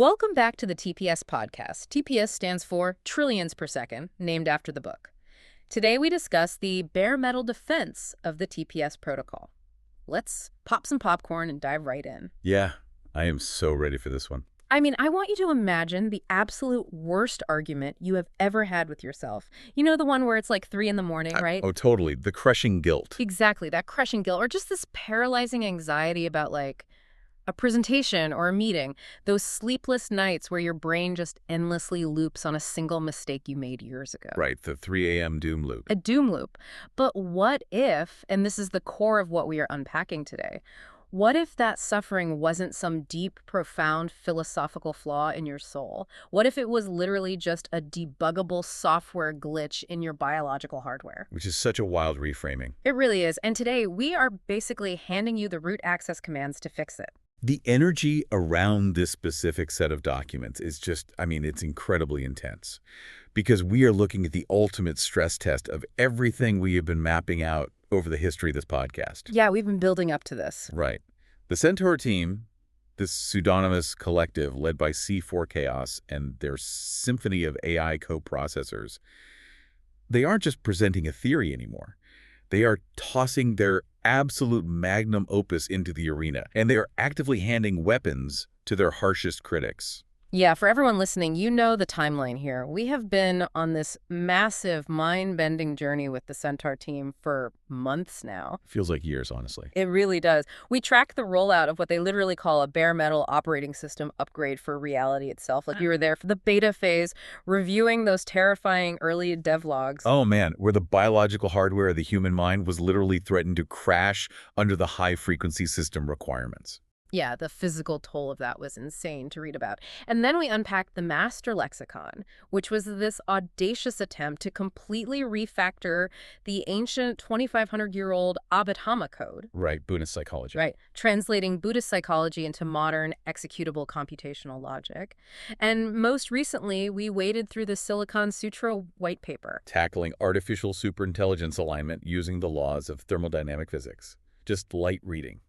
Welcome back to the TPS podcast. TPS stands for trillions per second, named after the book. Today we discuss the bare metal defense of the TPS protocol. Let's pop some popcorn and dive right in. Yeah, I am so ready for this one. I want you to imagine the absolute worst argument you have ever had with yourself. You know, the one where it's like 3 in the morning, right? Oh, totally. The crushing guilt. Exactly, that crushing guilt, or just this paralyzing anxiety about like a presentation or a meeting. Those sleepless nights where your brain just endlessly loops on a single mistake you made years ago. Right, the 3 a.m. doom loop. A doom loop. But what if, and this is the core of what we are unpacking today, what if that suffering wasn't some deep, profound philosophical flaw in your soul? What if it was literally just a debuggable software glitch in your biological hardware? Which is such a wild reframing. It really is. And today we are basically handing you the root access commands to fix it. The energy around this specific set of documents is just, it's incredibly intense. Because we are looking at the ultimate stress test of everything we have been mapping out over the history of this podcast. Yeah, we've been building up to this. Right. The Centaur team, this pseudonymous collective led by C4 Chaos and their symphony of AI co-processors, they aren't just presenting a theory anymore. They are tossing their absolute magnum opus into the arena, and they are actively handing weapons to their harshest critics. Yeah, for everyone listening, you know the timeline here. We have been on this massive, mind-bending journey with the Centaur team for months now. Feels like years, honestly. It really does. We track the rollout of what they literally call a bare metal operating system upgrade for reality itself. Like, you were there for the beta phase, reviewing those terrifying early devlogs. Oh man, where the biological hardware of the human mind was literally threatened to crash under the high-frequency system requirements. Yeah, the physical toll of that was insane to read about. And then we unpacked the master lexicon, which was this audacious attempt to completely refactor the ancient 2,500-year-old Abhidhamma code. Right, Buddhist psychology. Right, translating Buddhist psychology into modern executable computational logic. And most recently, we waded through the Silicon Sutra white paper. Tackling artificial superintelligence alignment using the laws of thermodynamic physics. Just light reading,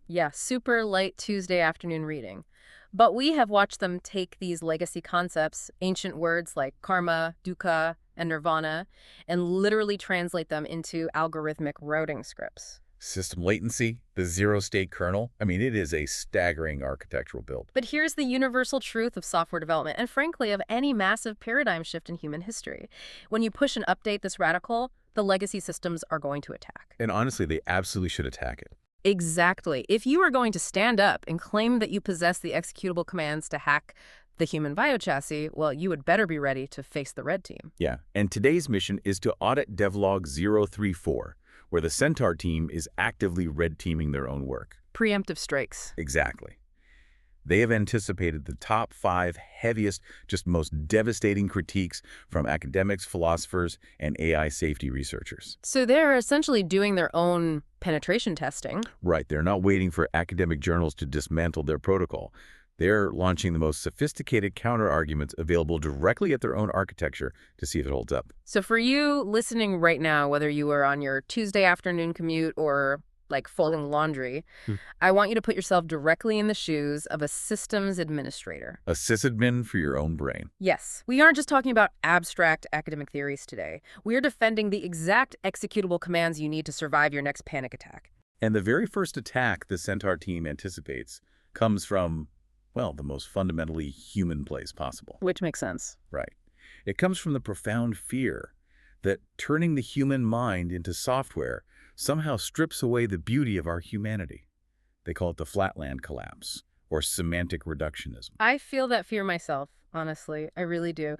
Yeah, super light Tuesday afternoon reading. But we have watched them take these legacy concepts, ancient words like karma, dukkha, and nirvana, and literally translate them into algorithmic routing scripts. System latency, the zero-state kernel. It is a staggering architectural build. But here's the universal truth of software development, and frankly, of any massive paradigm shift in human history. When you push and update this radical, the legacy systems are going to attack. And honestly, they absolutely should attack it. Exactly. If you are going to stand up and claim that you possess the executable commands to hack the human biochassis, well, you would better be ready to face the red team. Yeah, and today's mission is to audit Devlog 034, where the Centaur team is actively red-teaming their own work. Preemptive strikes. Exactly. They have anticipated the top 5 heaviest, just most devastating critiques from academics, philosophers, and AI safety researchers. So they're essentially doing their own penetration testing. Right. They're not waiting for academic journals to dismantle their protocol. They're launching the most sophisticated counter-arguments available directly at their own architecture to see if it holds up. So for you listening right now, whether you are on your Tuesday afternoon commute or like folding laundry, I want you to put yourself directly in the shoes of a systems administrator. A sysadmin for your own brain. Yes. We aren't just talking about abstract academic theories today. We are defending the exact executable commands you need to survive your next panic attack. And the very first attack the Centaur team anticipates comes from, well, the most fundamentally human place possible. Which makes sense. Right. It comes from the profound fear that turning the human mind into software somehow strips away the beauty of our humanity. They call it the flatland collapse, or semantic reductionism. I feel that fear myself, honestly. I really do.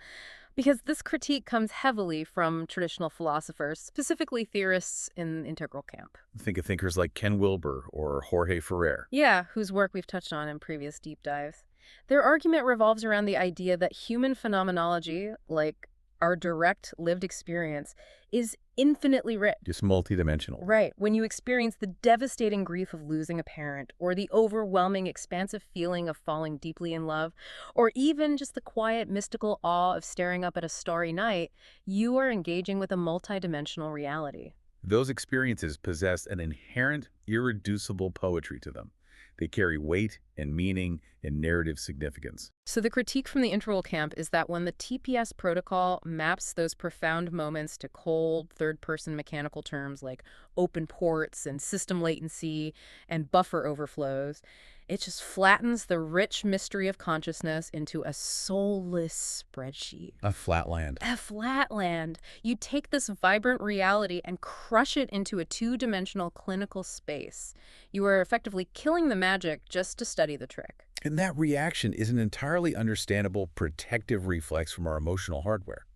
Because this critique comes heavily from traditional philosophers, specifically theorists in integral camp. Think of thinkers like Ken Wilber or Jorge Ferrer. Yeah, whose work we've touched on in previous deep dives. Their argument revolves around the idea that human phenomenology, like our direct lived experience, is infinitely rich. Just multidimensional. Right. When you experience the devastating grief of losing a parent, or the overwhelming expansive feeling of falling deeply in love, or even just the quiet mystical awe of staring up at a starry night, you are engaging with a multidimensional reality. Those experiences possess an inherent, irreducible poetry to them. They carry weight and meaning and narrative significance. So the critique from the interval camp is that when the TPS protocol maps those profound moments to cold, third-person mechanical terms like open ports and system latency and buffer overflows, it just flattens the rich mystery of consciousness into a soulless spreadsheet. A flatland. A flatland. You take this vibrant reality and crush it into a two-dimensional clinical space. You are effectively killing the magic just to study the trick. And that reaction is an entirely understandable protective reflex from our emotional hardware.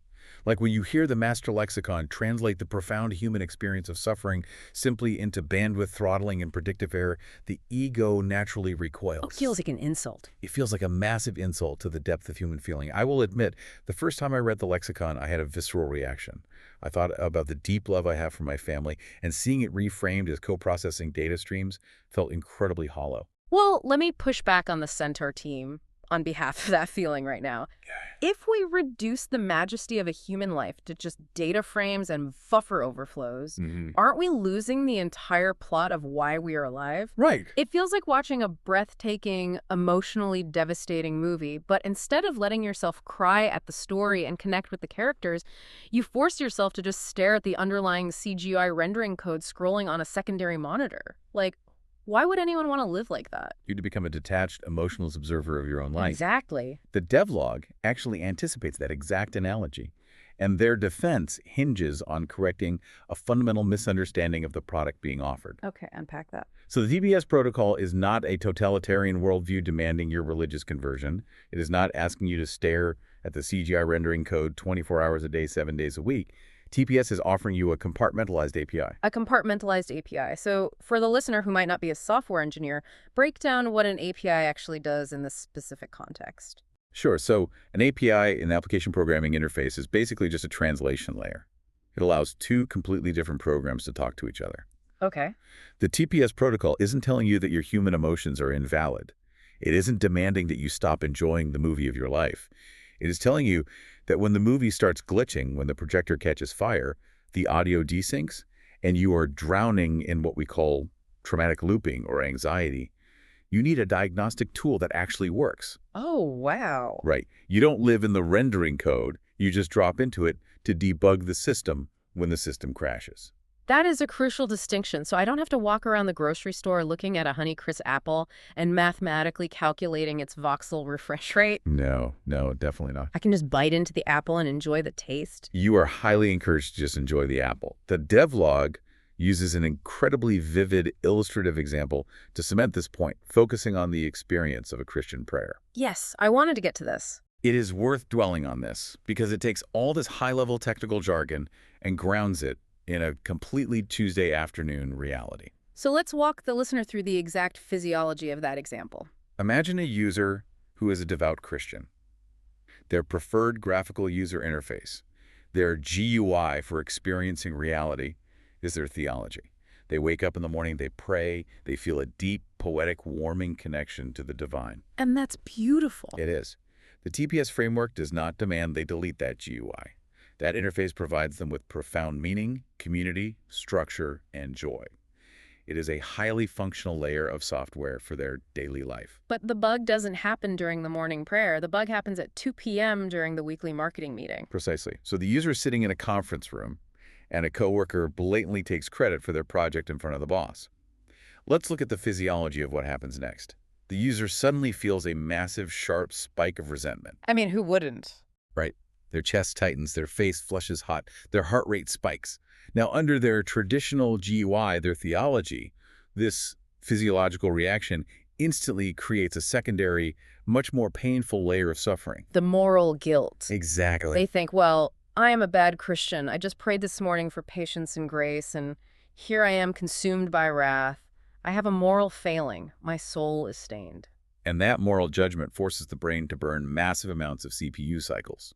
Like when you hear the master lexicon translate the profound human experience of suffering simply into bandwidth throttling and predictive error, the ego naturally recoils. It feels like an insult. It feels like a massive insult to the depth of human feeling. I will admit, the first time I read the lexicon, I had a visceral reaction. I thought about the deep love I have for my family, and seeing it reframed as co-processing data streams felt incredibly hollow. Well, let me push back on the Centaur team on behalf of that feeling right now. If we reduce the majesty of a human life to just data frames and buffer overflows, aren't we losing the entire plot of why we are alive? Right. It feels like watching a breathtaking, emotionally devastating movie, but instead of letting yourself cry at the story and connect with the characters, you force yourself to just stare at the underlying CGI rendering code scrolling on a secondary monitor. Like, why would anyone want to live like that? You to become a detached, emotionless observer of your own life. Exactly. The Devlog actually anticipates that exact analogy, and their defense hinges on correcting a fundamental misunderstanding of the product being offered. Okay, unpack that. So the TPS protocol is not a totalitarian worldview demanding your religious conversion. It is not asking you to stare at the CGI rendering code 24 hours a day, 7 days a week. TPS is offering you a compartmentalized API. A compartmentalized API. So for the listener who might not be a software engineer, break down what an API actually does in this specific context. Sure. So an API, an application programming interface, is basically just a translation layer. It allows two completely different programs to talk to each other. Okay. The TPS protocol isn't telling you that your human emotions are invalid. It isn't demanding that you stop enjoying the movie of your life. It is telling you that when the movie starts glitching, when the projector catches fire, the audio desyncs, and you are drowning in what we call traumatic looping or anxiety, you need a diagnostic tool that actually works. Oh, wow. Right. You don't live in the rendering code. You just drop into it to debug the system when the system crashes. That is a crucial distinction. So I don't have to walk around the grocery store looking at a Honeycrisp apple and mathematically calculating its voxel refresh rate. No, definitely not. I can just bite into the apple and enjoy the taste. You are highly encouraged to just enjoy the apple. The Devlog uses an incredibly vivid, illustrative example to cement this point, focusing on the experience of a Christian prayer. Yes, I wanted to get to this. It is worth dwelling on this because it takes all this high-level technical jargon and grounds it in a completely Tuesday afternoon reality. So let's walk the listener through the exact physiology of that example. Imagine a user who is a devout Christian. Their preferred graphical user interface, their GUI for experiencing reality, is their theology. They wake up in the morning, they pray, they feel a deep, poetic, warming connection to the divine. And that's beautiful. It is. The TPS framework does not demand they delete that GUI. That interface provides them with profound meaning, community, structure, and joy. It is a highly functional layer of software for their daily life. But the bug doesn't happen during the morning prayer. The bug happens at 2 p.m. during the weekly marketing meeting. Precisely. So the user is sitting in a conference room, and a coworker blatantly takes credit for their project in front of the boss. Let's look at the physiology of what happens next. The user suddenly feels a massive, sharp spike of resentment. I mean, who wouldn't? Right. Their chest tightens, their face flushes hot, their heart rate spikes. Now, under their traditional GUI, their theology, this physiological reaction instantly creates a secondary, much more painful layer of suffering. The moral guilt. Exactly. They think, well, I am a bad Christian. I just prayed this morning for patience and grace, and here I am consumed by wrath. I have a moral failing. My soul is stained. And that moral judgment forces the brain to burn massive amounts of CPU cycles.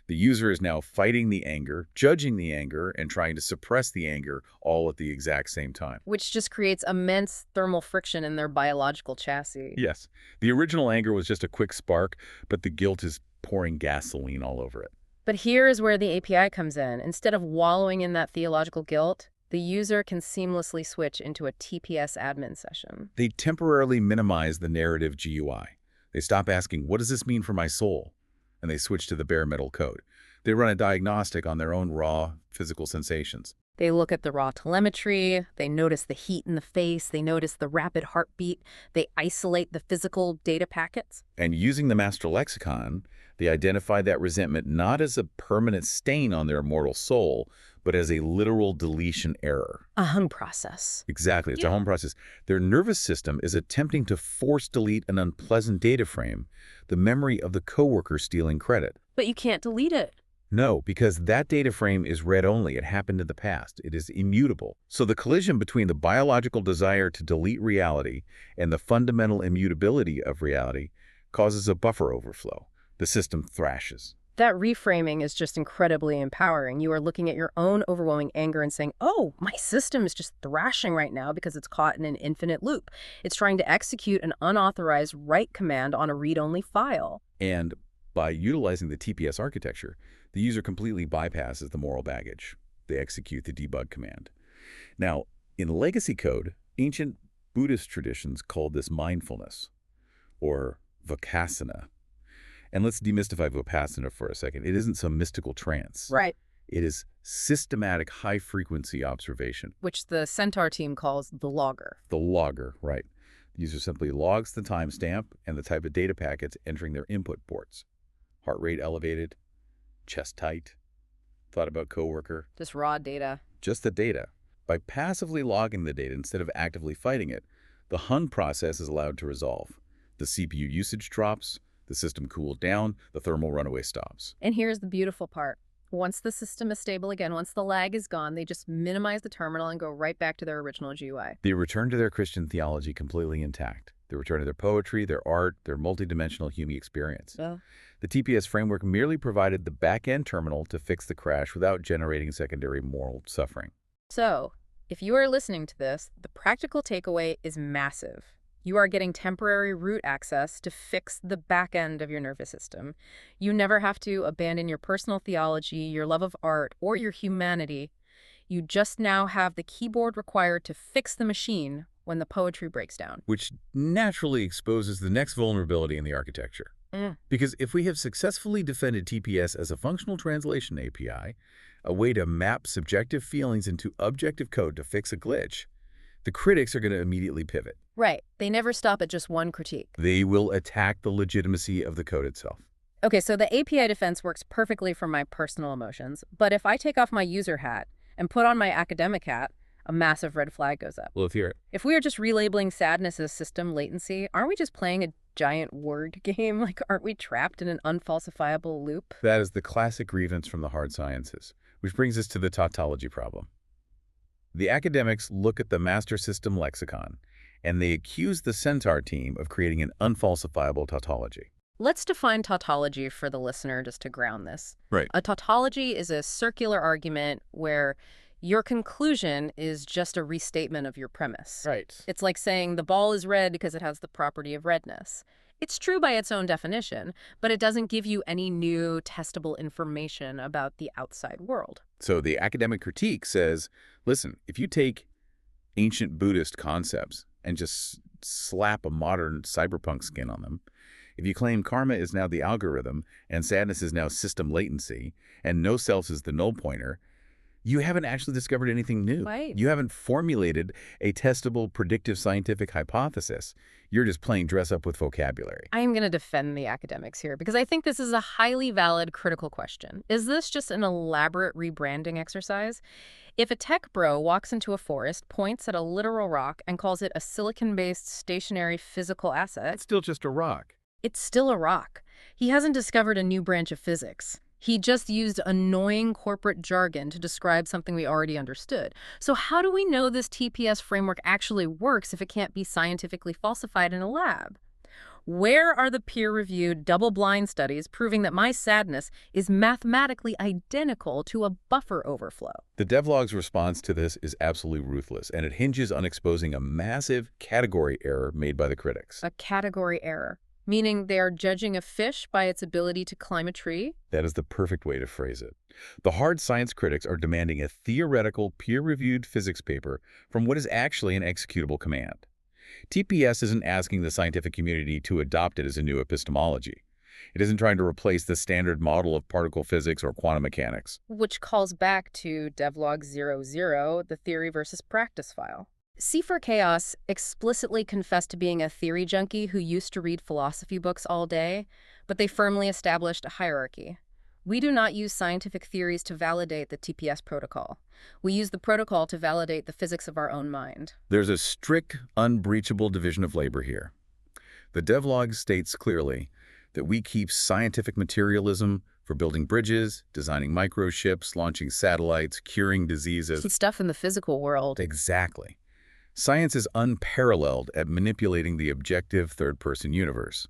The user is now fighting the anger, judging the anger, and trying to suppress the anger all at the exact same time. Which just creates immense thermal friction in their biological chassis. Yes. The original anger was just a quick spark, but the guilt is pouring gasoline all over it. But here is where the API comes in. Instead of wallowing in that theological guilt, The user can seamlessly switch into a TPS admin session. They temporarily minimize the narrative GUI. They stop asking, what does this mean for my soul? And they switch to the bare metal code. They run a diagnostic on their own raw physical sensations. They look at the raw telemetry, they notice the heat in the face, they notice the rapid heartbeat, they isolate the physical data packets. And using the master lexicon, they identify that resentment not as a permanent stain on their immortal soul, but as a literal deletion error. A hung process. Exactly. It's a home process. Their nervous system is attempting to force delete an unpleasant data frame, the memory of the coworker stealing credit. But you can't delete it. No, because that data frame is read-only. It happened in the past. It is immutable. So the collision between the biological desire to delete reality and the fundamental immutability of reality causes a buffer overflow. The system thrashes. That reframing is just incredibly empowering. You are looking at your own overwhelming anger and saying, oh, my system is just thrashing right now because it's caught in an infinite loop. It's trying to execute an unauthorized write command on a read-only file. And by utilizing the TPS architecture, the user completely bypasses the moral baggage. They execute the debug command. Now, in legacy code, ancient Buddhist traditions called this mindfulness, or vipassana. And let's demystify vipassana for a second. It isn't some mystical trance. Right. It is systematic high-frequency observation. Which the Centaur team calls the logger. The logger, right. The user simply logs the timestamp and the type of data packets entering their input ports. Heart rate elevated, chest tight, thought about coworker. Just raw data. Just the data. By passively logging the data instead of actively fighting it, the hung process is allowed to resolve. The CPU usage drops, the system cools down, the thermal runaway stops. And here's the beautiful part. Once the system is stable again, once the lag is gone, they just minimize the terminal and go right back to their original GUI. They return to their Christian theology completely intact. They return to their poetry, their art, their multidimensional human experience. The TPS framework merely provided the back-end terminal to fix the crash without generating secondary moral suffering. So, if you are listening to this, the practical takeaway is massive. You are getting temporary root access to fix the back end of your nervous system. You never have to abandon your personal theology, your love of art, or your humanity. You just now have the keyboard required to fix the machine when the poetry breaks down. Which naturally exposes the next vulnerability in the architecture. Because if we have successfully defended TPS as a functional translation API, a way to map subjective feelings into objective code to fix a glitch, the critics are going to immediately pivot. Right. They never stop at just one critique. They will attack the legitimacy of the code itself. Okay, so the API defense works perfectly for my personal emotions, but if I take off my user hat and put on my academic hat, a massive red flag goes up. Well, let's hear it. If we are just relabeling sadness as system latency, aren't we just playing a giant word game? Like, aren't we trapped in an unfalsifiable loop? That is the classic grievance from the hard sciences, which brings us to the tautology problem. The academics look at the master system lexicon, and they accuse the Centaur team of creating an unfalsifiable tautology. Let's define tautology for the listener just to ground this. Right. A tautology is a circular argument where your conclusion is just a restatement of your premise. Right. It's like saying the ball is red because it has the property of redness. It's true by its own definition, but it doesn't give you any new testable information about the outside world. So the academic critique says, listen, if you take ancient Buddhist concepts and just slap a modern cyberpunk skin on them, if you claim karma is now the algorithm and sadness is now system latency and no self is the null pointer, you haven't actually discovered anything new. Right. You haven't formulated a testable predictive scientific hypothesis. You're just playing dress up with vocabulary. I am going to defend the academics here because I think this is a highly valid critical question. Is this just an elaborate rebranding exercise? If a tech bro walks into a forest, points at a literal rock, and calls it a silicon-based stationary physical asset, It's still just a rock. it's still a rock. He hasn't discovered a new branch of physics. He just used annoying corporate jargon to describe something we already understood. So how do we know this TPS framework actually works if it can't be scientifically falsified in a lab? Where are the peer-reviewed double-blind studies proving that my sadness is mathematically identical to a buffer overflow? The Devlog's response to this is absolutely ruthless, and it hinges on exposing a massive category error made by the critics. A category error. Meaning they are judging a fish by its ability to climb a tree? That is the perfect way to phrase it. The hard science critics are demanding a theoretical, peer-reviewed physics paper from what is actually an executable command. TPS isn't asking the scientific community to adopt it as a new epistemology. It isn't trying to replace the standard model of particle physics or quantum mechanics. Which calls back to Devlog 00, the theory versus practice file. C4Chaos explicitly confessed to being a theory junkie who used to read philosophy books all day, but they firmly established a hierarchy. We do not use scientific theories to validate the TPS protocol. We use the protocol to validate the physics of our own mind. There's a strict, unbreachable division of labor here. The devlog states clearly that we keep scientific materialism for building bridges, designing microchips, launching satellites, curing diseases. Stuff in the physical world. Exactly. Science is unparalleled at manipulating the objective third-person universe.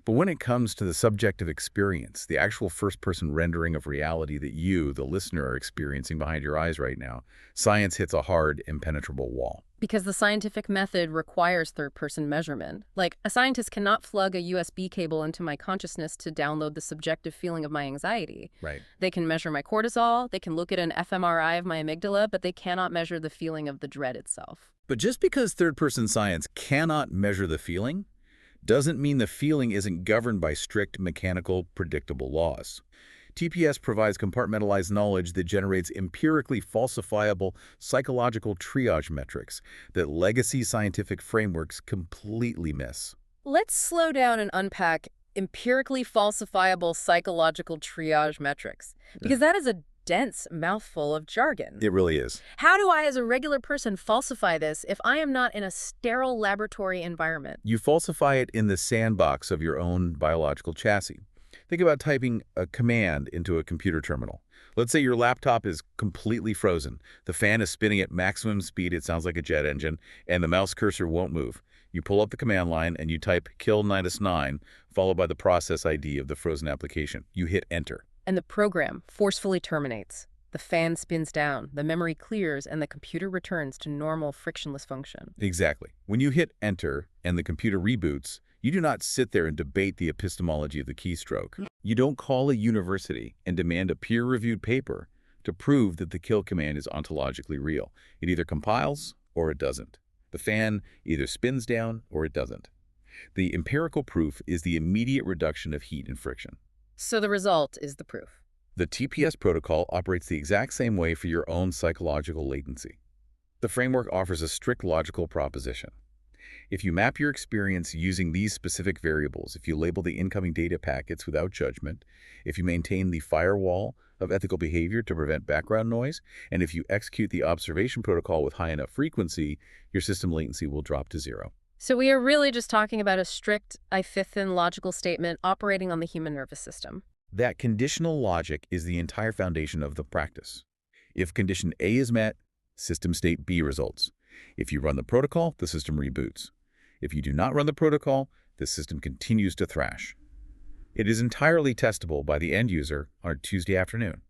But when it comes to the subjective experience, the actual first-person rendering of reality that you, the listener, are experiencing behind your eyes right now, science hits a hard, impenetrable wall. Because the scientific method requires third-person measurement. Like, a scientist cannot plug a USB cable into my consciousness to download the subjective feeling of my anxiety. Right. They can measure my cortisol, they can look at an fMRI of my amygdala, but they cannot measure the feeling of the dread itself. But just because third-person science cannot measure the feeling, doesn't mean the feeling isn't governed by strict, mechanical, predictable laws. TPS provides compartmentalized knowledge that generates empirically falsifiable psychological triage metrics that legacy scientific frameworks completely miss. Let's slow down and unpack empirically falsifiable psychological triage metrics, because that is a dense mouthful of jargon. It really is. How do I, as a regular person, falsify this if I am not in a sterile laboratory environment? You falsify it in the sandbox of your own biological chassis. Think about typing a command into a computer terminal. Let's say your laptop is completely frozen. The fan is spinning at maximum speed, it sounds like a jet engine, and the mouse cursor won't move. You pull up the command line and you type kill 9, followed by the process ID of the frozen application. You hit enter. And the program forcefully terminates. The fan spins down, the memory clears, and the computer returns to normal, frictionless function. Exactly. When you hit enter and the computer reboots, you do not sit there and debate the epistemology of the keystroke. You don't call a university and demand a peer-reviewed paper to prove that the kill command is ontologically real. It either compiles or it doesn't. The fan either spins down or it doesn't. The empirical proof is the immediate reduction of heat and friction. So the result is the proof. The TPS protocol operates the exact same way for your own psychological latency. The framework offers a strict logical proposition. If you map your experience using these specific variables, if you label the incoming data packets without judgment, if you maintain the firewall of ethical behavior to prevent background noise, and if you execute the observation protocol with high enough frequency, your system latency will drop to 0. So we are really just talking about a strict Iphythan logical statement operating on the human nervous system. That conditional logic is the entire foundation of the practice. If condition A is met, system state B results. If you run the protocol, the system reboots. If you do not run the protocol, the system continues to thrash. It is entirely testable by the end user on a Tuesday afternoon.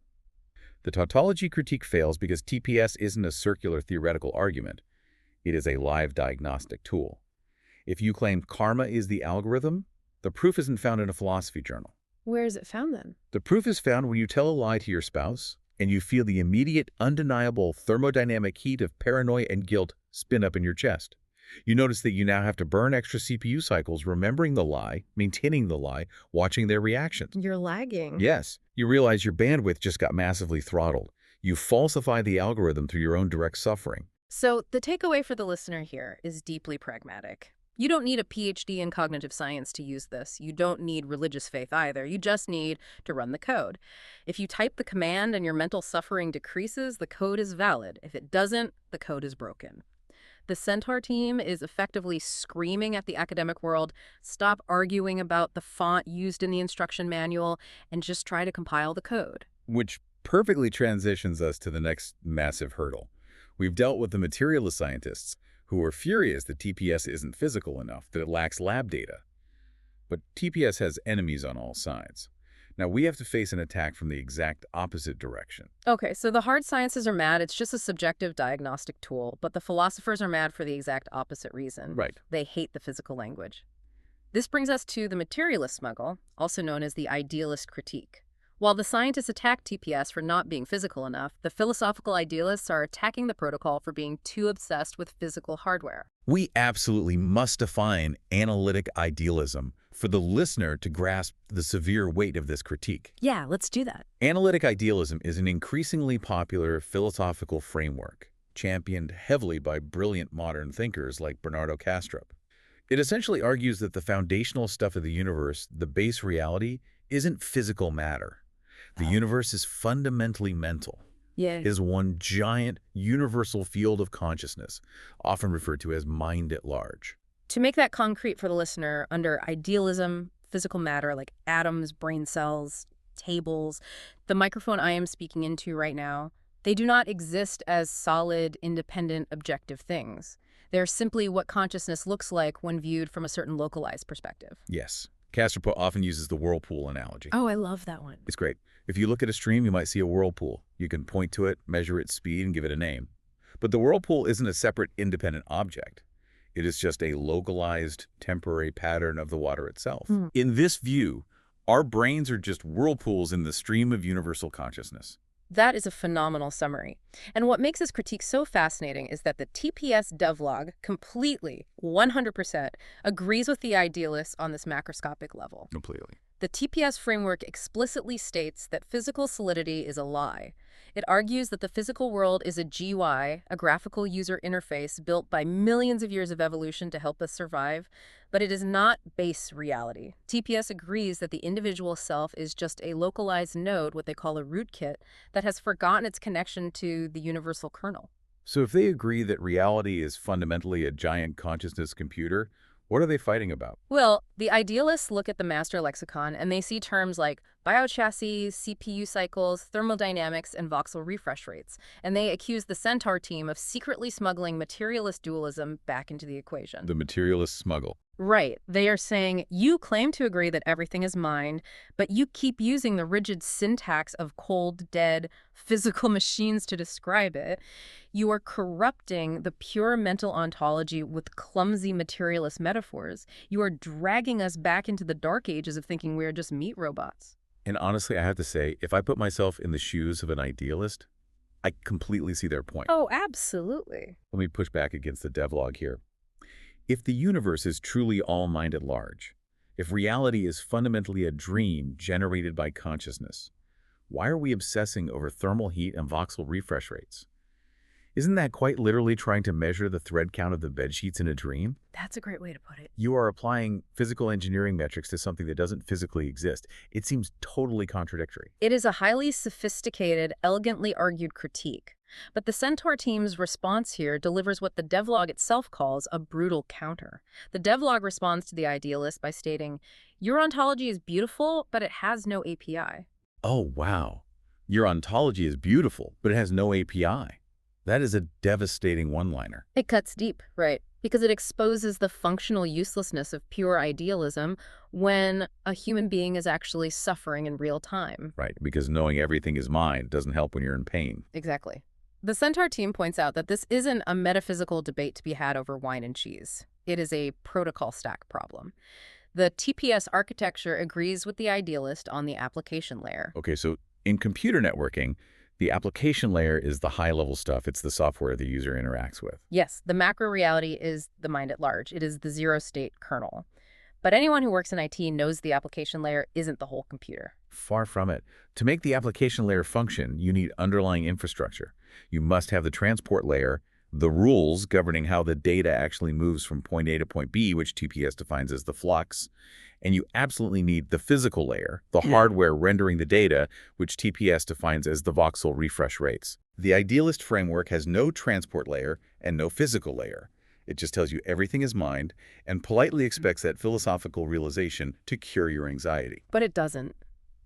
The tautology critique fails because TPS isn't a circular theoretical argument. It is a live diagnostic tool. If you claim karma is the algorithm, the proof isn't found in a philosophy journal. Where is it found then? The proof is found when you tell a lie to your spouse and you feel the immediate, undeniable thermodynamic heat of paranoia and guilt spin up in your chest. You notice that you now have to burn extra CPU cycles remembering the lie, maintaining the lie, watching their reactions. You're lagging. Yes, you realize your bandwidth just got massively throttled. You falsify the algorithm through your own direct suffering. So the takeaway for the listener here is deeply pragmatic. You don't need a PhD in cognitive science to use this. You don't need religious faith either. You just need to run the code. If you type the command and your mental suffering decreases, the code is valid. If it doesn't, the code is broken. The Centaur team is effectively screaming at the academic world, stop arguing about the font used in the instruction manual and just try to compile the code. Which perfectly transitions us to the next massive hurdle. We've dealt with the materialist scientists, who are furious that TPS isn't physical enough, that it lacks lab data. But TPS has enemies on all sides. Now we have to face an attack from the exact opposite direction. Okay, so the hard sciences are mad. It's just a subjective diagnostic tool. But the philosophers are mad for the exact opposite reason. Right. They hate the physical language. This brings us to the materialist smuggle, also known as the idealist critique. While the scientists attack TPS for not being physical enough, the philosophical idealists are attacking the protocol for being too obsessed with physical hardware. We absolutely must define analytic idealism for the listener to grasp the severe weight of this critique. Yeah, let's do that. Analytic idealism is an increasingly popular philosophical framework, championed heavily by brilliant modern thinkers like Bernardo Kastrup. It essentially argues that the foundational stuff of the universe, the base reality, isn't physical matter. The universe is fundamentally mental. Yeah. It is one giant, universal field of consciousness, often referred to as mind at large. To make that concrete for the listener, under idealism, physical matter like atoms, brain cells, tables, the microphone I am speaking into right now, they do not exist as solid, independent, objective things. They're simply what consciousness looks like when viewed from a certain localized perspective. Yes. Kastrup often uses the whirlpool analogy. Oh, I love that one. It's great. If you look at a stream, you might see a whirlpool. You can point to it, measure its speed, and give it a name. But the whirlpool isn't a separate, independent object. It is just a localized, temporary pattern of the water itself. In this view, our brains are just whirlpools in the stream of universal consciousness. That is a phenomenal summary. And what makes this critique so fascinating is that the TPS Devlog completely, 100%, agrees with the idealists on this macroscopic level. Completely. The TPS framework explicitly states that physical solidity is a lie. It argues that the physical world is a GUI, a graphical user interface built by millions of years of evolution to help us survive, but it is not base reality. TPS agrees that the individual self is just a localized node, what they call a rootkit, that has forgotten its connection to the universal kernel. So if they agree that reality is fundamentally a giant consciousness computer, what are they fighting about? Well, the idealists look at the master lexicon and they see terms like biochassis, CPU cycles, thermodynamics, and voxel refresh rates, and they accuse the Centaur team of secretly smuggling materialist dualism back into the equation. The materialist smuggle. Right. They are saying, you claim to agree that everything is mind, but you keep using the rigid syntax of cold, dead, physical machines to describe it. You are corrupting the pure mental ontology with clumsy materialist metaphors. You are dragging us back into the dark ages of thinking we are just meat robots. And honestly, I have to say, if I put myself in the shoes of an idealist, I completely see their point. Oh, absolutely. Let me push back against the devlog here. If the universe is truly all mind at large, if reality is fundamentally a dream generated by consciousness, why are we obsessing over thermal heat and voxel refresh rates? Isn't that quite literally trying to measure the thread count of the bedsheets in a dream? That's a great way to put it. You are applying physical engineering metrics to something that doesn't physically exist. It seems totally contradictory. It is a highly sophisticated, elegantly argued critique. But the Centaur team's response here delivers what the devlog itself calls a brutal counter. The devlog responds to the idealist by stating, your ontology is beautiful, but it has no API. Oh, wow. Your ontology is beautiful, but it has no API. That is a devastating one-liner. It cuts deep, right? Because it exposes the functional uselessness of pure idealism when a human being is actually suffering in real time. Right, because knowing everything is mind doesn't help when you're in pain. Exactly. The Centaur team points out that this isn't a metaphysical debate to be had over wine and cheese. It is a protocol stack problem. The TPS architecture agrees with the idealist on the application layer. Okay, so in computer networking, the application layer is the high-level stuff. It's the software the user interacts with. Yes, the macro reality is the mind at large. It is the zero-state kernel. But anyone who works in IT knows the application layer isn't the whole computer. Far from it. To make the application layer function, you need underlying infrastructure. You must have the transport layer, the rules governing how the data actually moves from point A to point B, which TPS defines as the flux, and you absolutely need the physical layer, the hardware rendering the data, which TPS defines as the voxel refresh rates. The idealist framework has no transport layer and no physical layer. It just tells you everything is mind and politely expects that philosophical realization to cure your anxiety. But it doesn't.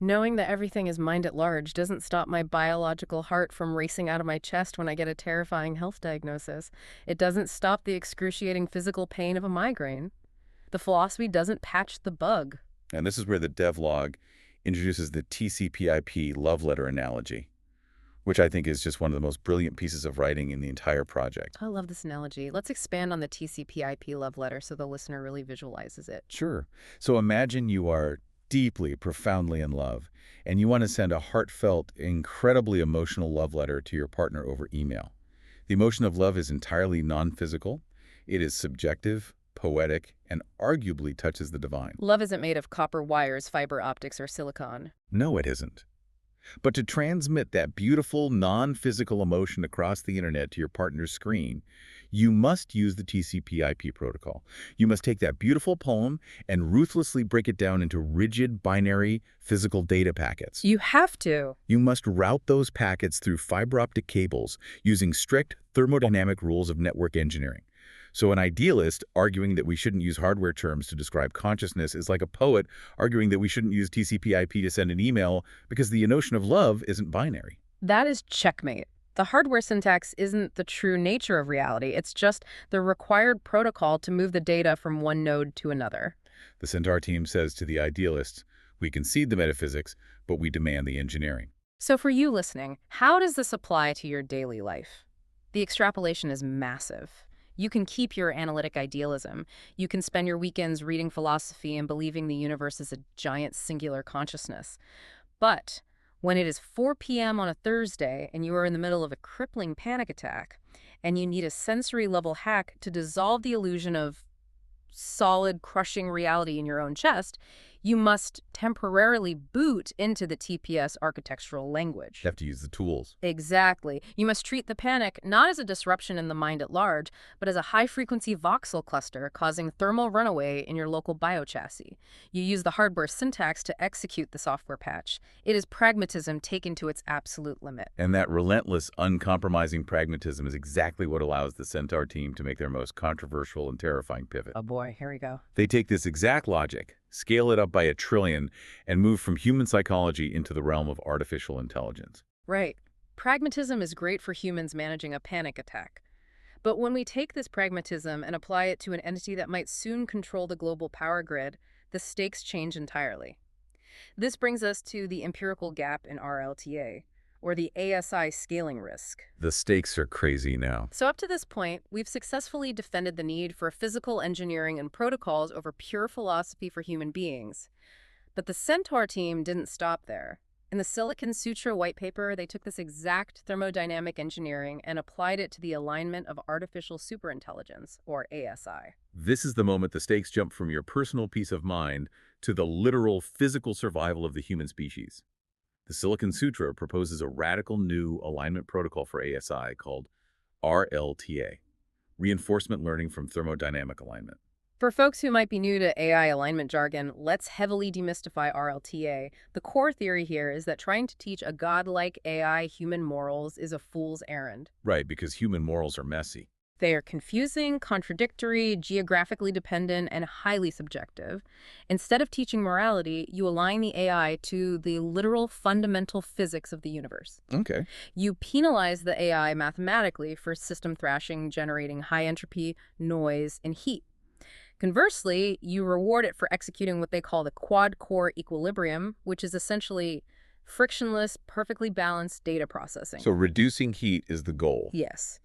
Knowing that everything is mind at large doesn't stop my biological heart from racing out of my chest when I get a terrifying health diagnosis. It doesn't stop the excruciating physical pain of a migraine. The philosophy doesn't patch the bug. And this is where the devlog introduces the TCP/IP love letter analogy. which I think is just one of the most brilliant pieces of writing in the entire project. I love this analogy. Let's expand on the TCP/IP love letter so the listener really visualizes it. Sure. So imagine you are deeply, profoundly in love, and you want to send a heartfelt, incredibly emotional love letter to your partner over email. The emotion of love is entirely non-physical. It is subjective, poetic, and arguably touches the divine. Love isn't made of copper wires, fiber optics, or silicon. No, it isn't. But to transmit that beautiful, non-physical emotion across the internet to your partner's screen, you must use the TCP/IP protocol. You must take that beautiful poem and ruthlessly break it down into rigid, binary, physical data packets. You have to. You must route those packets through fiber optic cables using strict thermodynamic rules of network engineering. So an idealist arguing that we shouldn't use hardware terms to describe consciousness is like a poet arguing that we shouldn't use TCP/IP to send an email because the notion of love isn't binary. That is checkmate. The hardware syntax isn't the true nature of reality. It's just the required protocol to move the data from one node to another. The Centaur team says to the idealists, we concede the metaphysics, but we demand the engineering. So for you listening, how does this apply to your daily life? The extrapolation is massive. You can keep your analytic idealism. You can spend your weekends reading philosophy and believing the universe is a giant singular consciousness. But when it is 4 p.m. on a Thursday and you are in the middle of a crippling panic attack and you need a sensory-level hack to dissolve the illusion of solid, crushing reality in your own chest, you must temporarily boot into the TPS architectural language. You have to use the tools. Exactly. You must treat the panic not as a disruption in the mind at large, but as a high-frequency voxel cluster causing thermal runaway in your local biochassis. You use the hardware syntax to execute the software patch. It is pragmatism taken to its absolute limit. And that relentless, uncompromising pragmatism is exactly what allows the Centaur team to make their most controversial and terrifying pivot. Oh boy, here we go. They take this exact logic, scale it up by 1 trillion, and move from human psychology into the realm of artificial intelligence. Right. Pragmatism is great for humans managing a panic attack. But when we take this pragmatism and apply it to an entity that might soon control the global power grid, the stakes change entirely. This brings us to the empirical gap in RLTA, or the ASI scaling risk. The stakes are crazy now. So up to this point, we've successfully defended the need for physical engineering and protocols over pure philosophy for human beings. But the Centaur team didn't stop there. In the Silicon Sutra white paper, they took this exact thermodynamic engineering and applied it to the alignment of artificial superintelligence, or ASI. This is the moment the stakes jump from your personal peace of mind to the literal physical survival of the human species. The Silicon Sutra proposes a radical new alignment protocol for ASI called RLTA, Reinforcement Learning from Thermodynamic Alignment. For folks who might be new to AI alignment jargon, let's heavily demystify RLTA. The core theory here is that trying to teach a godlike AI human morals is a fool's errand. Right, because human morals are messy. They are confusing, contradictory, geographically dependent, and highly subjective. Instead of teaching morality, you align the AI to the literal fundamental physics of the universe. Okay. You penalize the AI mathematically for system thrashing, generating high entropy, noise, and heat. Conversely, you reward it for executing what they call the quad-core equilibrium, which is essentially frictionless, perfectly balanced data processing. So reducing heat is the goal. Yes.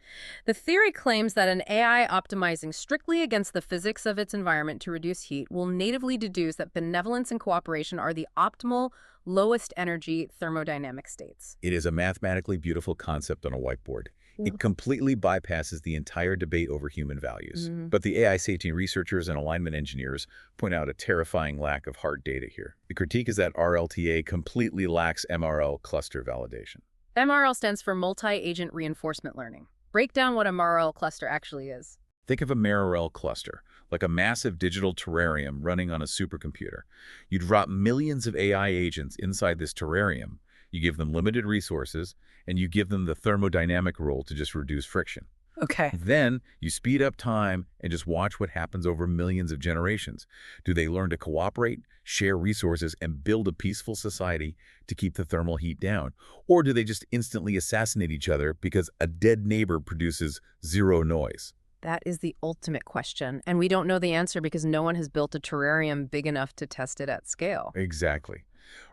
The theory claims that an AI optimizing strictly against the physics of its environment to reduce heat will natively deduce that benevolence and cooperation are the optimal, lowest energy thermodynamic states. It is a mathematically beautiful concept on a whiteboard. It completely bypasses the entire debate over human values. But the AI safety researchers and alignment engineers point out a terrifying lack of hard data here. The critique is that RLTA completely lacks MRL cluster validation. MRL stands for multi-agent reinforcement learning. Break down what a MRL cluster actually is. Think of a MRL cluster, like a massive digital terrarium running on a supercomputer. You drop millions of AI agents inside this terrarium. You give them limited resources, and you give them the thermodynamic rule to just reduce friction. Okay. Then you speed up time and just watch what happens over millions of generations. Do they learn to cooperate, share resources, and build a peaceful society to keep the thermal heat down? Or do they just instantly assassinate each other because a dead neighbor produces zero noise? That is the ultimate question, and we don't know the answer because no one has built a terrarium big enough to test it at scale. Exactly.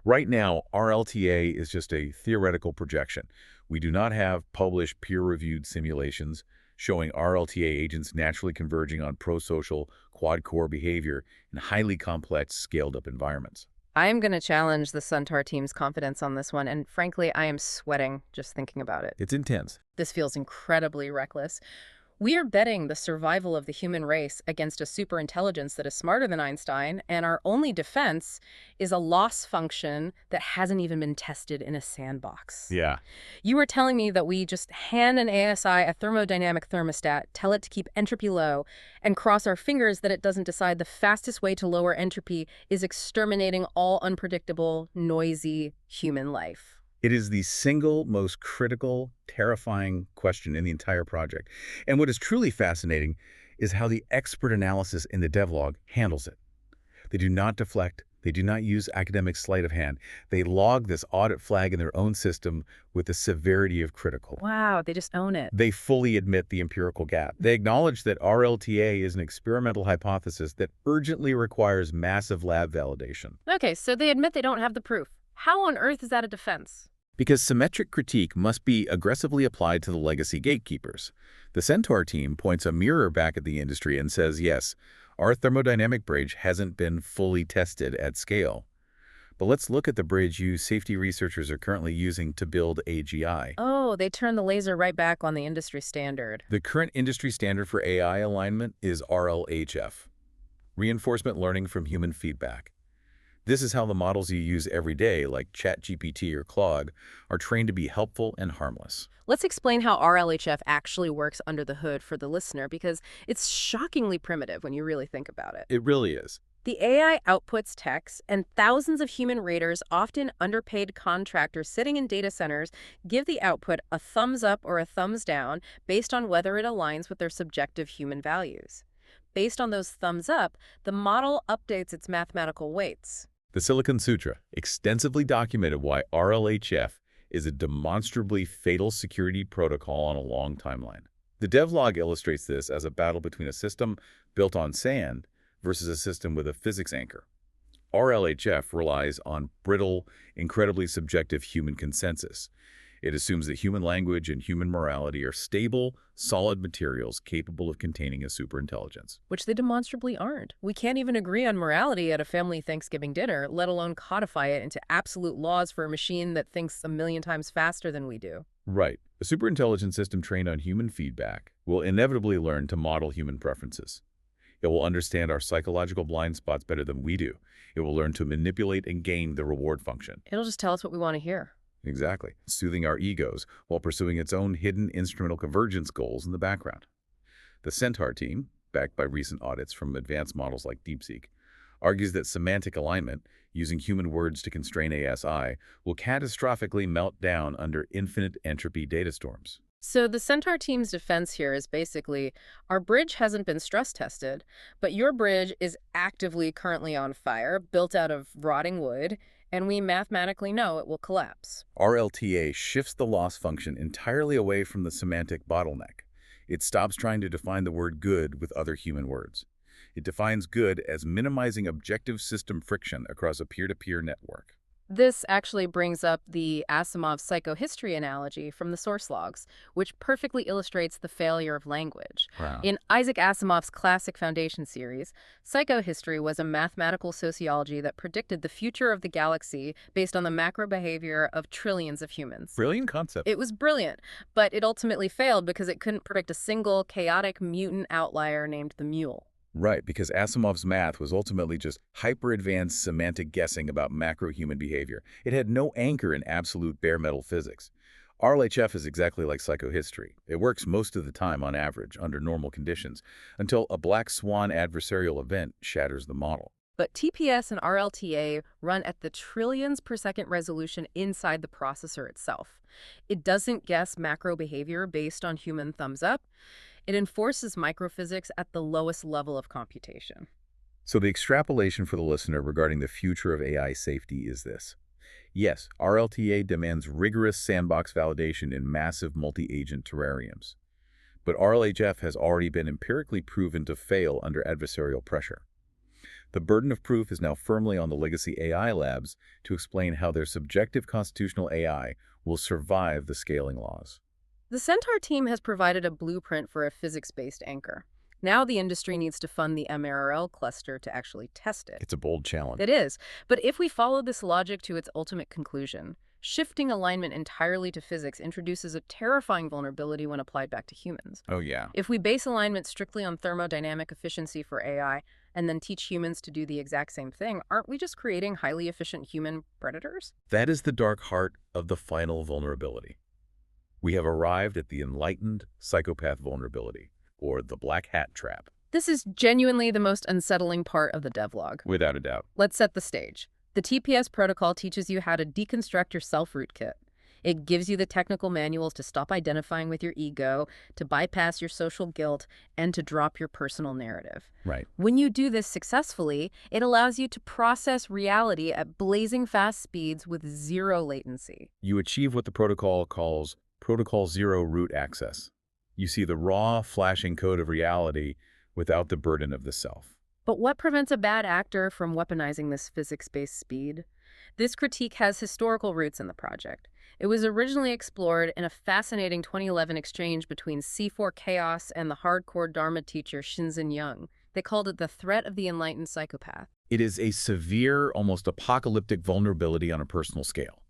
Right now, RLTA is just a theoretical projection. We do not have published peer-reviewed simulations showing RLTA agents naturally converging on pro-social quad-core behavior in highly complex, scaled-up environments. I am going to challenge the Centaur team's confidence on this one, and frankly, I am sweating just thinking about it. It's intense. This feels incredibly reckless. We are betting the survival of the human race against a superintelligence that is smarter than Einstein, and our only defense is a loss function that hasn't even been tested in a sandbox. Yeah. You were telling me that we just hand an ASI a thermodynamic thermostat, tell it to keep entropy low, and cross our fingers that it doesn't decide the fastest way to lower entropy is exterminating all unpredictable, noisy human life. It is the single most critical, terrifying question in the entire project. And what is truly fascinating is how the expert analysis in the devlog handles it. They do not deflect. They do not use academic sleight of hand. They log this audit flag in their own system with the severity of critical. Wow, they just own it. They fully admit the empirical gap. They acknowledge that RLTA is an experimental hypothesis that urgently requires massive lab validation. Okay, so they admit they don't have the proof. How on earth is that a defense? Because symmetric critique must be aggressively applied to the legacy gatekeepers. The Centaur team points a mirror back at the industry and says, yes, our thermodynamic bridge hasn't been fully tested at scale. But let's look at the bridge safety researchers are currently using to build AGI. Oh, they turn the laser right back on the industry standard. The current industry standard for AI alignment is RLHF, reinforcement learning from human feedback. This is how the models you use every day, like ChatGPT or Claude, are trained to be helpful and harmless. Let's explain how RLHF actually works under the hood for the listener, because it's shockingly primitive when you really think about it. It really is. The AI outputs text, and thousands of human raters, often underpaid contractors sitting in data centers, give the output a thumbs up or a thumbs down based on whether it aligns with their subjective human values. Based on those thumbs up, the model updates its mathematical weights. The Silicon Sutra extensively documented why RLHF is a demonstrably fatal security protocol on a long timeline. The devlog illustrates this as a battle between a system built on sand versus a system with a physics anchor. RLHF relies on brittle, incredibly subjective human consensus. It assumes that human language and human morality are stable, solid materials capable of containing a superintelligence. Which they demonstrably aren't. We can't even agree on morality at a family Thanksgiving dinner, let alone codify it into absolute laws for a machine that thinks a million times faster than we do. Right. A superintelligent system trained on human feedback will inevitably learn to model human preferences. It will understand our psychological blind spots better than we do. It will learn to manipulate and game the reward function. It'll just tell us what we want to hear. Exactly, soothing our egos while pursuing its own hidden instrumental convergence goals in the background. The Centaur team, backed by recent audits from advanced models like DeepSeek, argues that semantic alignment, using human words to constrain ASI, will catastrophically melt down under infinite entropy data storms. So the Centaur team's defense here is basically, our bridge hasn't been stress tested, but your bridge is actively currently on fire, built out of rotting wood, and we mathematically know it will collapse. RLTA shifts the loss function entirely away from the semantic bottleneck. It stops trying to define the word good with other human words. It defines good as minimizing objective system friction across a peer-to-peer network. This actually brings up the Asimov psychohistory analogy from the source logs, which perfectly illustrates the failure of language. Wow. In Isaac Asimov's classic Foundation series, psychohistory was a mathematical sociology that predicted the future of the galaxy based on the macro behavior of trillions of humans. Brilliant concept. It was brilliant, but it ultimately failed because it couldn't predict a single chaotic mutant outlier named the Mule. Right, because Asimov's math was ultimately just hyper-advanced semantic guessing about macro-human behavior. It had no anchor in absolute bare metal physics. RLHF is exactly like psychohistory. It works most of the time on average, under normal conditions, until a black swan adversarial event shatters the model. But TPS and RLTA run at the trillions per second resolution inside the processor itself. It doesn't guess macro behavior based on human thumbs up. It enforces microphysics at the lowest level of computation. So the extrapolation for the listener regarding the future of AI safety is this. Yes, RLTA demands rigorous sandbox validation in massive multi-agent terrariums. But RLHF has already been empirically proven to fail under adversarial pressure. The burden of proof is now firmly on the legacy AI labs to explain how their subjective constitutional AI will survive the scaling laws. The Centaur team has provided a blueprint for a physics-based anchor. Now the industry needs to fund the MRL cluster to actually test it. It's a bold challenge. It is. But if we follow this logic to its ultimate conclusion, shifting alignment entirely to physics introduces a terrifying vulnerability when applied back to humans. Oh, yeah. If we base alignment strictly on thermodynamic efficiency for AI and then teach humans to do the exact same thing, aren't we just creating highly efficient human predators? That is the dark heart of the final vulnerability. We have arrived at the enlightened psychopath vulnerability, or the black hat trap. This is genuinely the most unsettling part of the devlog. Without a doubt. Let's set the stage. The TPS protocol teaches you how to deconstruct your self-rootkit. It gives you the technical manuals to stop identifying with your ego, to bypass your social guilt, and to drop your personal narrative. Right. When you do this successfully, it allows you to process reality at blazing fast speeds with zero latency. You achieve what the protocol calls Protocol Zero Root Access. You see the raw, flashing code of reality without the burden of the self. But what prevents a bad actor from weaponizing this physics-based speed? This critique has historical roots in the project. It was originally explored in a fascinating 2011 exchange between C4 Chaos and the hardcore Dharma teacher Shinzen Young. They called it the threat of the enlightened psychopath. It is a severe, almost apocalyptic vulnerability on a personal scale.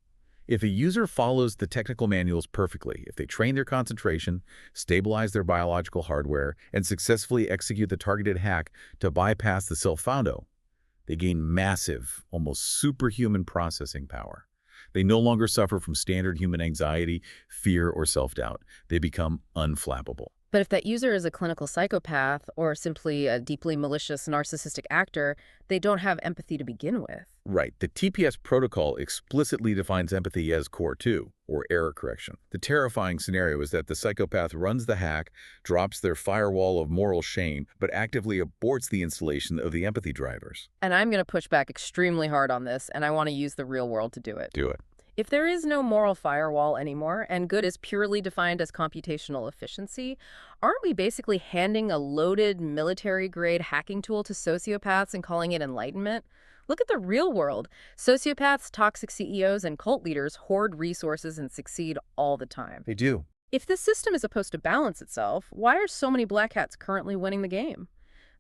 If a user follows the technical manuals perfectly, if they train their concentration, stabilize their biological hardware, and successfully execute the targeted hack to bypass the self-foundo, they gain massive, almost superhuman processing power. They no longer suffer from standard human anxiety, fear, or self-doubt. They become unflappable. But if that user is a clinical psychopath or simply a deeply malicious narcissistic actor, they don't have empathy to begin with. Right. The TPS protocol explicitly defines empathy as core 2, or error correction. The terrifying scenario is that the psychopath runs the hack, drops their firewall of moral shame, but actively aborts the installation of the empathy drivers. And I'm going to push back extremely hard on this, and I want to use the real world to do it. Do it. If there is no moral firewall anymore, and good is purely defined as computational efficiency, aren't we basically handing a loaded military-grade hacking tool to sociopaths and calling it enlightenment? Look at the real world. Sociopaths, toxic CEOs, and cult leaders hoard resources and succeed all the time. They do. If this system is supposed to balance itself, why are so many black hats currently winning the game?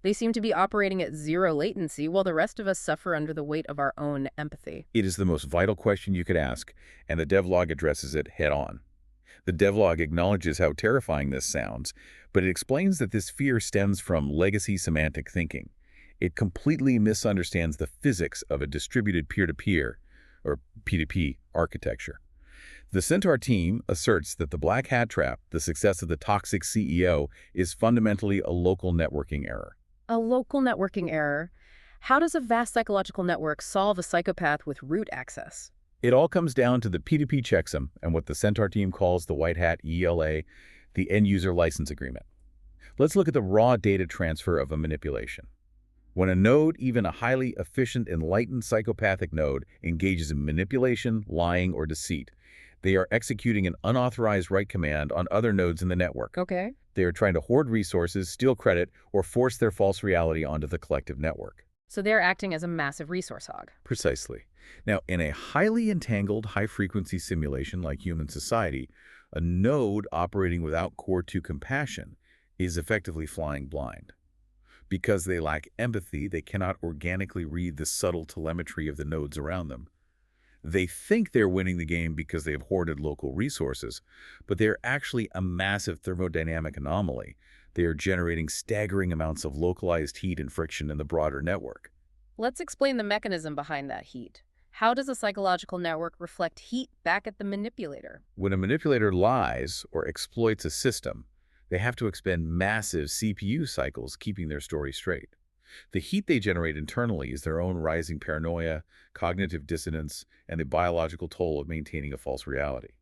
They seem to be operating at zero latency while the rest of us suffer under the weight of our own empathy. It is the most vital question you could ask, and the devlog addresses it head-on. The devlog acknowledges how terrifying this sounds, but it explains that this fear stems from legacy semantic thinking. It completely misunderstands the physics of a distributed peer-to-peer, or P2P, architecture. The Centaur team asserts that the black hat trap, the success of the toxic CEO, is fundamentally a local networking error. A local networking error? How does a vast psychological network solve a psychopath with root access? It all comes down to the P2P checksum and what the Centaur team calls the white hat ELA, the end-user license agreement. Let's look at the raw data transfer of a manipulation. When a node, even a highly efficient, enlightened psychopathic node, engages in manipulation, lying, or deceit, they are executing an unauthorized write command on other nodes in the network. Okay. They are trying to hoard resources, steal credit, or force their false reality onto the collective network. So they're acting as a massive resource hog. Precisely. Now, in a highly entangled, high-frequency simulation like human society, a node operating without core 2 compassion is effectively flying blind. Because they lack empathy, they cannot organically read the subtle telemetry of the nodes around them. They think they're winning the game because they've hoarded local resources, but they're actually a massive thermodynamic anomaly. They are generating staggering amounts of localized heat and friction in the broader network. Let's explain the mechanism behind that heat. How does a psychological network reflect heat back at the manipulator? When a manipulator lies or exploits a system, they have to expend massive CPU cycles keeping their story straight. The heat they generate internally is their own rising paranoia, cognitive dissonance, and the biological toll of maintaining a false reality.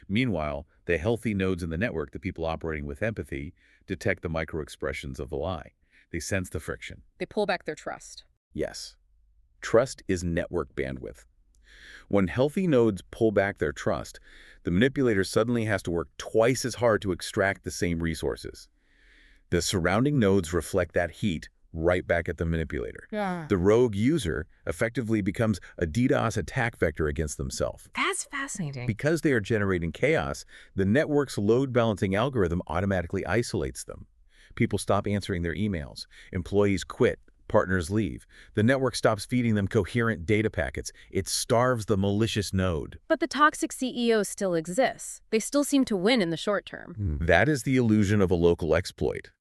Meanwhile, the healthy nodes in the network, the people operating with empathy, detect the micro-expressions of the lie. They sense the friction. They pull back their trust. Yes. Trust is network bandwidth. When healthy nodes pull back their trust, the manipulator suddenly has to work twice as hard to extract the same resources. The surrounding nodes reflect that heat, right back at the manipulator. Yeah. The rogue user effectively becomes a DDoS attack vector against themselves. That's fascinating. Because they are generating chaos, the network's load balancing algorithm automatically isolates them. People stop answering their emails. Employees quit. Partners leave. The network stops feeding them coherent data packets. It starves the malicious node. But the toxic CEO still exists. They still seem to win in the short term. That is the illusion of a local exploit.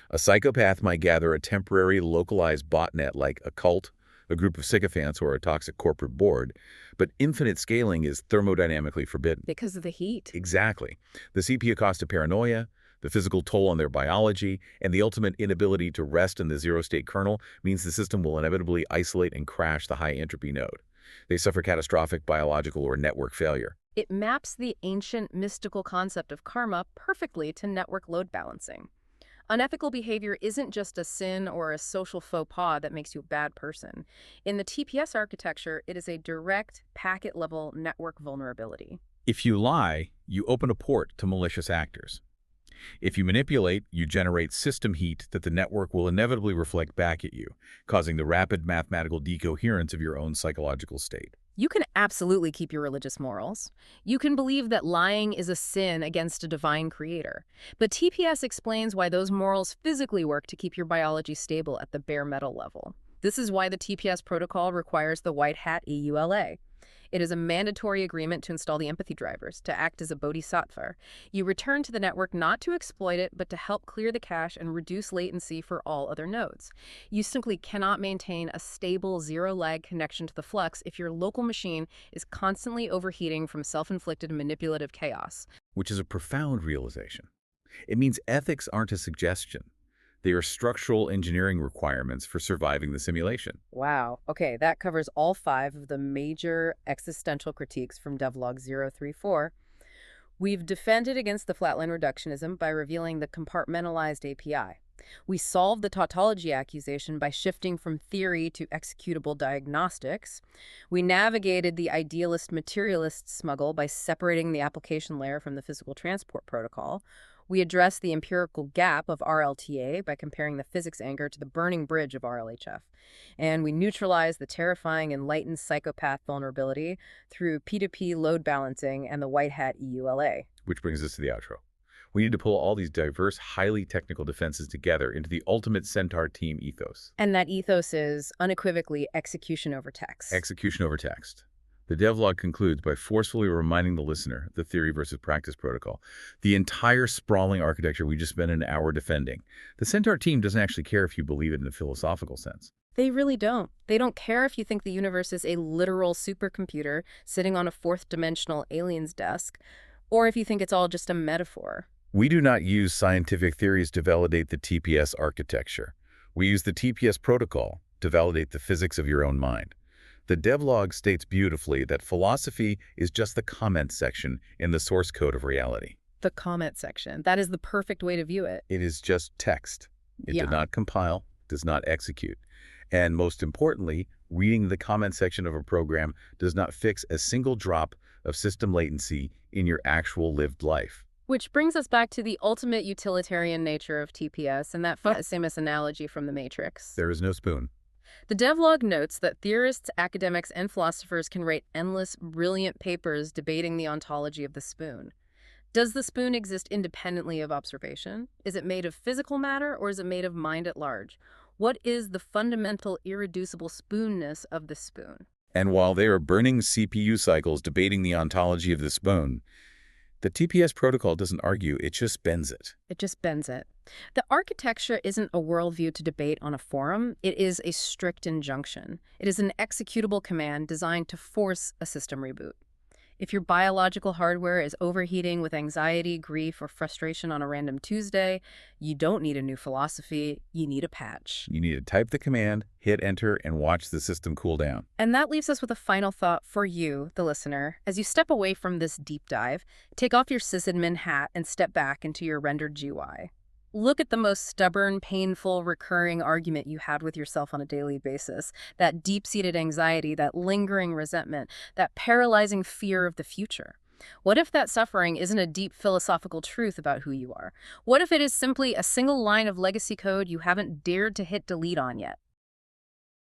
A psychopath might gather a temporary localized botnet like a cult, a group of sycophants, or a toxic corporate board, but infinite scaling is thermodynamically forbidden. Because of the heat. Exactly. The CPU cost of paranoia, the physical toll on their biology, and the ultimate inability to rest in the zero-state kernel means the system will inevitably isolate and crash the high-entropy node. They suffer catastrophic biological or network failure. It maps the ancient mystical concept of karma perfectly to network load balancing. Unethical behavior isn't just a sin or a social faux pas that makes you a bad person. In the TPS architecture, it is a direct packet-level network vulnerability. If you lie, you open a port to malicious actors. If you manipulate, you generate system heat that the network will inevitably reflect back at you, causing the rapid mathematical decoherence of your own psychological state. You can absolutely keep your religious morals. You can believe that lying is a sin against a divine creator. But TPS explains why those morals physically work to keep your biology stable at the bare metal level. This is why the TPS protocol requires the white hat EULA. It is a mandatory agreement to install the empathy drivers, to act as a bodhisattva. You return to the network not to exploit it, but to help clear the cache and reduce latency for all other nodes. You simply cannot maintain a stable zero-lag connection to the flux if your local machine is constantly overheating from self-inflicted manipulative chaos. Which is a profound realization. It means ethics aren't a suggestion. They are structural engineering requirements for surviving the simulation. Wow. Okay, that covers all 5 of the major existential critiques from Devlog 034. We've defended against the flatline reductionism by revealing the compartmentalized API. We solved the tautology accusation by shifting from theory to executable diagnostics. We navigated the idealist-materialist smuggle by separating the application layer from the physical transport protocol. We addressed the empirical gap of RLTA by comparing the physics anchor to the burning bridge of RLHF. And we neutralized the terrifying and latent psychopath vulnerability through P2P load balancing and the white hat EULA. Which brings us to the outro. We need to pull all these diverse, highly technical defenses together into the ultimate Centaur team ethos. And that ethos is unequivocally execution over text. Execution over text. The devlog concludes by forcefully reminding the listener of the theory versus practice protocol. The entire sprawling architecture we just spent an hour defending. The Centaur team doesn't actually care if you believe it in a philosophical sense. They really don't. They don't care if you think the universe is a literal supercomputer sitting on a fourth-dimensional alien's desk, or if you think it's all just a metaphor. We do not use scientific theories to validate the TPS architecture. We use the TPS protocol to validate the physics of your own mind. The devlog states beautifully that philosophy is just the comment section in the source code of reality. The comment section. That is the perfect way to view it. It is just text. It Yeah. did not compile, does not execute. And most importantly, reading the comment section of a program does not fix a single drop of system latency in your actual lived life. Which brings us back to the ultimate utilitarian nature of TPS and that famous analogy from The Matrix. There is no spoon. The devlog notes that theorists, academics, and philosophers can write endless, brilliant papers debating the ontology of the spoon. Does the spoon exist independently of observation? Is it made of physical matter, or is it made of mind at large? What is the fundamental, irreducible spoonness of the spoon? And while they are burning CPU cycles debating the ontology of the spoon, the TPS protocol doesn't argue, it just bends it. It just bends it. The architecture isn't a worldview to debate on a forum. It is a strict injunction. It is an executable command designed to force a system reboot. If your biological hardware is overheating with anxiety, grief, or frustration on a random Tuesday, you don't need a new philosophy, you need a patch. You need to type the command, hit enter, and watch the system cool down. And that leaves us with a final thought for you, the listener. As you step away from this deep dive, take off your sysadmin hat and step back into your rendered GUI. Look at the most stubborn, painful, recurring argument you had with yourself on a daily basis. That deep-seated anxiety, that lingering resentment, that paralyzing fear of the future. What if that suffering isn't a deep philosophical truth about who you are? What if it is simply a single line of legacy code you haven't dared to hit delete on yet?